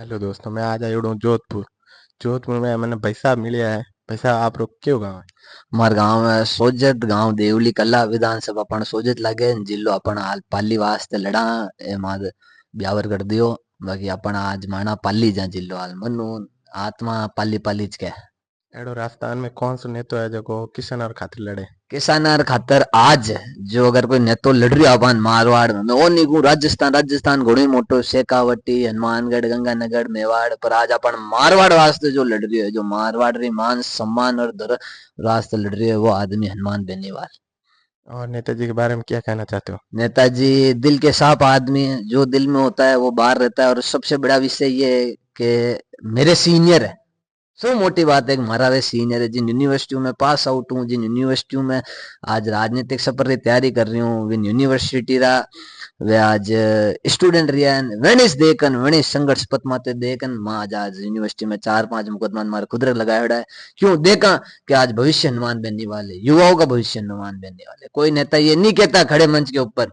Hello दोस्तों, मैं आज आयो हूँ जोधपुर। जोधपुर में मैंने भाई साहब मिले है। भाई साहब, आप लोग क्यों गाँव है? हमारे गांव में सोजत गांव देवली कला विधानसभा पण सोजत लागे जिलो अपन हाल पाली वास्ते लड़ा ए माद ब्यावर कर दियो। बाकी अपन आज माना पाली जा जिलो हाल मनु आत्मा पाली पाली च के एडो राजस्थान में कौन सा नेता है जो किसान और खातिर लड़े? किसानार खातर आज जो अगर कोई नेतो लड़ रही अपन मारवाड़ में मैं वो नहीं कहूँ। राजस्थान घोड़ी मोटो शेखावटी हनुमानगढ़ गंगानगर मेवाड़ पर आज अपन मारवाड़ वास्ते जो लड़ रही है, जो मारवाड़ री मान सम्मान और धर वास्ते लड़ रही है, वो आदमी हनुमान बेनीवाल। और नेताजी के बारे में क्या कहना चाहते हो? नेताजी दिल के साफ आदमी है, जो दिल में होता है वो बाहर रहता है। और सबसे बड़ा विषय ये है कि मेरे सीनियर है। सो मोटी बात है कि हमारा वे सीनियर है। जिन यूनिवर्सिटियों में पास आउट हूँ, जिन यूनिवर्सिटियों में आज राजनीतिक सफर की तैयारी कर रही हूँ, विन यूनिवर्सिटी रा वे आज स्टूडेंट रियान वेनिस देखन वेनिस संघर्ष पथ माते देखन मां आज यूनिवर्सिटी में 4-5 मुकदमा मारे खुद लगाया है। क्यों देखा कि आज भविष्य हनुमान बनने वाले, युवाओं का भविष्य हनुमान बनने वाले। कोई नेता ये नहीं कहता खड़े मंच के ऊपर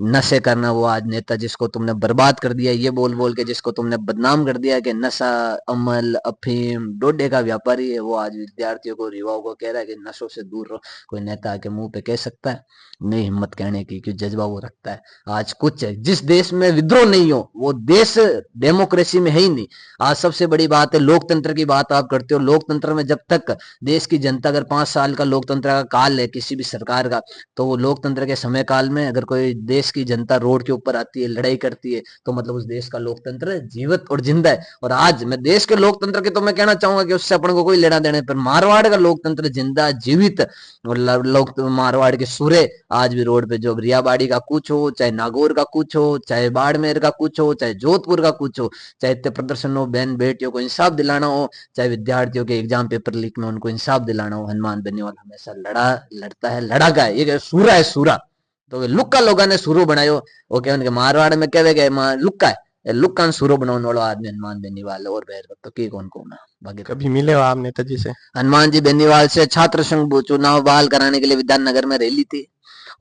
नशे करना, वो आज नेता जिसको तुमने बर्बाद कर दिया ये बोल बोल के, जिसको तुमने बदनाम कर दिया कि नशा अमल अफीम डोडे का व्यापारी है, वो आज विद्यार्थियों को युवाओं को कह रहा है कि नशों से दूर रहो। कोई नेता आके मुंह पे कह सकता है? नहीं हिम्मत कहने की, क्यों जज्बा वो रखता है। आज कुछ है जिस देश में विद्रोह नहीं हो वो देश डेमोक्रेसी में है ही नहीं। आज सबसे बड़ी बात है लोकतंत्र की बात आप करते हो। लोकतंत्र में जब तक देश की जनता, अगर 5 साल का लोकतंत्र का काल है किसी भी सरकार का, तो वो लोकतंत्र के समय काल में अगर कोई देश की जनता रोड के ऊपर आती है लड़ाई करती है तो मतलब उस देश का लोकतंत्र जीवित और जिंदा है। और आज मैं देश के लोकतंत्र के तो मैं कहना चाहूंगा कि उससे अपन को कोई लेना देना, पर मारवाड़ का लोकतंत्र जिंदा जीवित। और लोक मारवाड़ के सूर्य आज भी रोड पे, जो रियाबाड़ी का कुछ हो, चाहे नागौर का कुछ हो, चाहे बाड़मेर का कुछ हो, चाहे जोधपुर का कुछ हो, चाहे इतने प्रदर्शन हो, बहन बेटियों को इंसाफ दिलाना हो, चाहे विद्यार्थियों के एग्जाम पेपर लीक में उनको इंसाफ दिलाना हो, हनुमान बेनीवाल हमेशा लड़ा लड़ता है, लड़ा का है। ये सूरा है सूरा। तो लुक्का लोगों ने शुरू बनायो। वो कहे उनके मारवाड़ में कहे गए लुक्का है, लुक्का शुरू बनाने वाला आदमी हनुमान बेनीवाल और बैर तो की कौन को ना बाकी तो। कभी मिले हो आप नेताजी से? हनुमान जी बेनीवाल से छात्र संघ चुनाव बहाल कराने के लिए विधाननगर में रैली थी,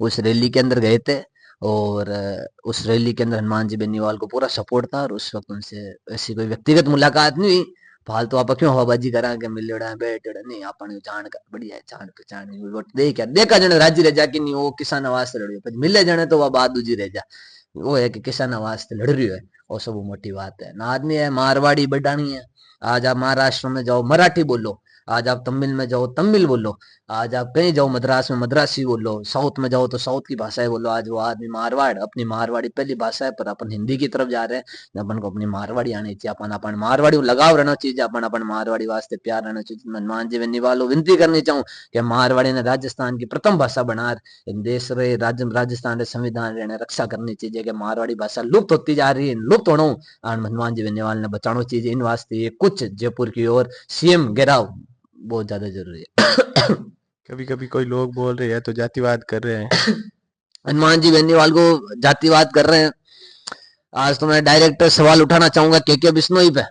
उस रैली के अंदर गए थे। और उस रैली के अंदर हनुमान जी बेनीवाल को पूरा सपोर्ट था। और उस वक्त उनसे ऐसी कोई व्यक्तिगत मुलाकात नहीं हुई। फालतू आप क्यों हवाबाजी करा के मिल बैठ नहीं अपन जान का बढ़िया है, जान पहचान वोट दे क्या देखा जने राजी रह जा कि नहीं, वो किसान आवाज से लड़ियो पर मिले जने तो वह बात दूजी रह जा। वो है कि किसान आवाज से लड़ रही है, और सब मोटी बात है ना। आदमी है मारवाड़ी बडानी है। आज आप महाराष्ट्र में जाओ मराठी बोलो, आज आप तमिल में जाओ तमिल बोलो, आज आप कहीं जाओ मद्रास में मद्रासी बोलो, साउथ में जाओ तो साउथ की भाषाएं बोलो। आज वो आदमी मारवाड़ अपनी मारवाड़ी पहली भाषा है, पर अपन हिंदी की तरफ जा रहे हैं। अपन को अपनी मारवाड़ी आनी चाहिए, अपन अपन मारवाड़ी लगाव रहना चाहिए, अपन अपन मारवाड़ी वास्ते प्यार रहना चाहिए। हनुमान जी निवालो विनती करनी चाहूँ कि मारवाड़ी ने राजस्थान की प्रथम भाषा बना देश रे राज्य राजस्थान रे संविधान रे रक्षा करनी चाहिए कि मारवाड़ी भाषा लुप्त होती जा रही है, लुप्त होना हनुमान जी बेनीवाल ने बचाना चाहिए। इन वास्ते ये कुछ जयपुर की ओर सीएम घेराव बहुत ज्यादा जरूरी है। कभी कभी कोई लोग बोल रहे हैं तो जातिवाद कर रहे हैं। हनुमान जी बेनीवाल को जातिवाद कर रहे हैं। आज तो मैं डायरेक्ट सवाल उठाना चाहूंगा के बिश्नोई पे।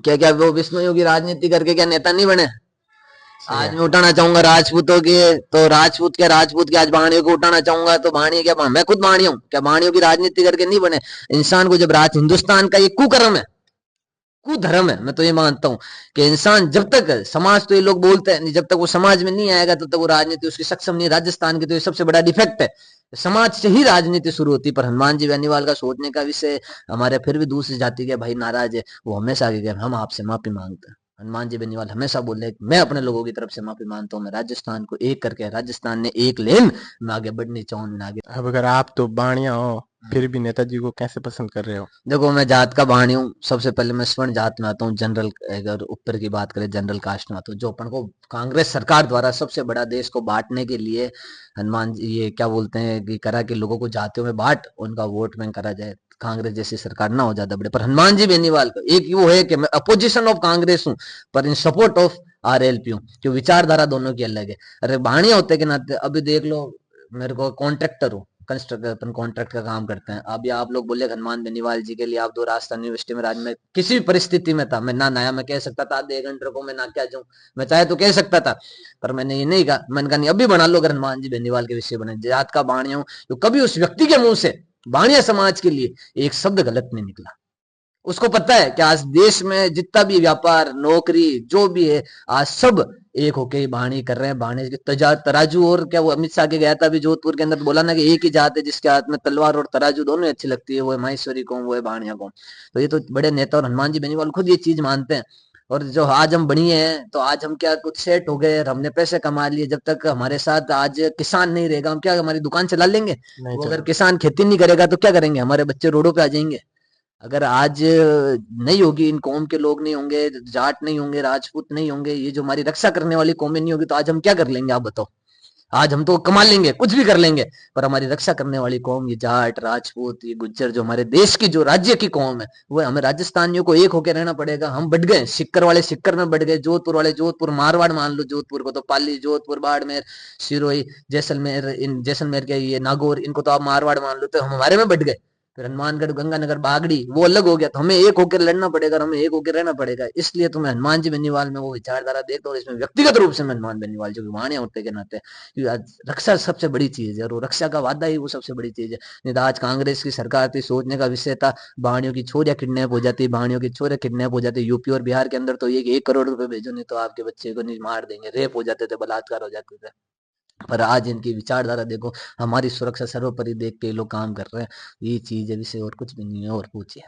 क्या क्या वो बिश्नोइयों की राजनीति करके क्या नेता नहीं बने? सही आज है। मैं उठाना चाहूंगा राजपूतों की, तो राजपूत के आज बाणियों को उठाना चाहूंगा। तो बाणी क्या, मैं खुद बाणी हूँ, क्या बाणियों की राजनीति करके नहीं बने? इंसान को जब राज हिंदुस्तान का ये कुकर्म है, कुधर्म है, मैं तो ये मानता हूँ कि इंसान जब तक समाज, तो ये लोग बोलते हैं जब तक वो समाज में नहीं आएगा तब तक वो राजनीति उसकी सक्षम नहीं। राजस्थान की तो ये सबसे बड़ा डिफेक्ट है, समाज से ही राजनीति शुरू होती। पर हनुमान जी बेनीवाल का सोचने का विषय, हमारे फिर भी दूसरी जाति के भाई नाराज है, वो हमेशा आगे हम आपसे माफी मांगते हैं। हनुमान जी बेनीवाल हमेशा बोले मैं अपने लोगों की तरफ से माफी मांगता हूँ, मैं राजस्थान को एक करके, राजस्थान ने एक लेन मैं आगे बढ़नी चाहूँ आगे। अब अगर आप तो बाणिया हो, फिर भी नेताजी को कैसे पसंद कर रहे हो? देखो मैं जात का बाणी हूँ, सबसे पहले मैं स्वर्ण जात में आता हूँ। जनरल अगर ऊपर की बात करें जनरल कास्ट में आता हूँ। जो अपन को कांग्रेस सरकार द्वारा सबसे बड़ा देश को बांटने के लिए हनुमान जी ये क्या बोलते हैं कि करा कि लोगों को जातियों में बांट उनका वोट बैंक करा जाए, कांग्रेस जैसी सरकार ना हो ज्यादा बड़े। पर हनुमान जी बेनीवाल का एक वो है कि मैं अपोजिशन ऑफ कांग्रेस हूँ पर इन सपोर्ट ऑफ आरएलपी हूँ, जो विचारधारा दोनों की अलग है। अरे बाणिया होते के नाते अभी देख लो, मेरे को कॉन्ट्रैक्टर हूँ, कंस्ट्रक्ट अपन कॉन्ट्रैक्ट का काम करते हैं। अभी आप लोग बोले हनुमान बेनीवाल जी के लिए आप दो राजस्थान यूनिवर्सिटी में राज में किसी भी परिस्थिति में था, मैं ना नया मैं कह सकता था आधे घंटे को मैं ना क्या जाऊं, मैं चाहे तो कह सकता था। पर मैंने ये नहीं कहा, मैंने कहा नहीं अभी बना लो। अगर हनुमान जी बेनीवाल के विषय बने जात का बाणिया हूं, तो कभी उस व्यक्ति के मुंह से बाणिया समाज के लिए एक शब्द गलत नहीं निकला। उसको पता है कि आज देश में जितना भी व्यापार नौकरी जो भी है, आज सब एक होके ही बाणी कर रहे हैं। बाणी के तराजू, और क्या वो अमित शाह के गया था अभी जोधपुर के अंदर, बोला ना कि एक ही जात है जिसके हाथ में तलवार और तराजू दोनों ही अच्छी लगती है, वो है माहेश्वरी कौम, वो है बाणिया कौम। तो ये तो बड़े नेता और हनुमान जी बेनीवाल खुद ये चीज मानते हैं। और जो आज हम बनी है, तो आज हम क्या कुछ सेट हो गए और हमने पैसे कमा लिए, जब तक हमारे साथ आज किसान नहीं रहेगा हम क्या हमारी दुकान चला लेंगे? नहीं वो अगर चला। किसान खेती नहीं करेगा तो क्या करेंगे? हमारे बच्चे रोडों पे आ जाएंगे। अगर आज नहीं होगी, इन कौम के लोग नहीं होंगे, जाट नहीं होंगे, राजपूत नहीं होंगे, ये जो हमारी रक्षा करने वाली कौमें नहीं होगी, तो आज हम क्या कर लेंगे? आप बताओ। आज हम तो कमा लेंगे, कुछ भी कर लेंगे, पर हमारी रक्षा करने वाली कौम, ये जाट राजपूत ये गुज्जर, जो हमारे देश की जो राज्य की कौम है, वो हमें राजस्थानियों को एक होकर रहना पड़ेगा। हम बढ़ गए, सिक्कर वाले सिक्कर में बढ़ गए, जोधपुर वाले जोधपुर, मारवाड़ मान लो जोधपुर को, तो पाली जोधपुर बाड़मेर सिरोही जैसलमेर, इन जैसलमेर के ये नागौर, इनको तो आप मारवाड़ मान लो, तो हम हमारे में बढ़ गए। फिर हनुमानगढ़ गंगानगर बागड़ी वो अलग हो गया, तो हमें एक होकर लड़ना पड़ेगा और हमें एक होकर रहना पड़ेगा। इसलिए तो मैं हनुमान जी बेनीवाल में वो विचारधारा देखता हूँ, इसमें व्यक्तिगत रूप से मैं हनुमान बेनीवाल जो वाणिया होते के नाते, रक्षा सबसे बड़ी चीज है, और रक्षा का वादा ही वो सबसे बड़ी चीज है। नहीं तो आज कांग्रेस की सरकार थी, सोचने का विषय था, बाणियों की छोरियां किडनैप हो जाती, बाणियों की छोरे किडनैप हो जाते यूपी और बिहार के अंदर, तो ये 1 करोड़ रुपए भेजो नहीं तो आपके बच्चे को नहीं मार देंगे, रेप हो जाते थे, बलात्कार हो जाते थे। पर आज इनकी विचारधारा देखो, हमारी सुरक्षा सर्वोपरि देख के ये लोग काम कर रहे हैं। ये चीज है, विषय और कुछ भी नहीं है। और पूछिए।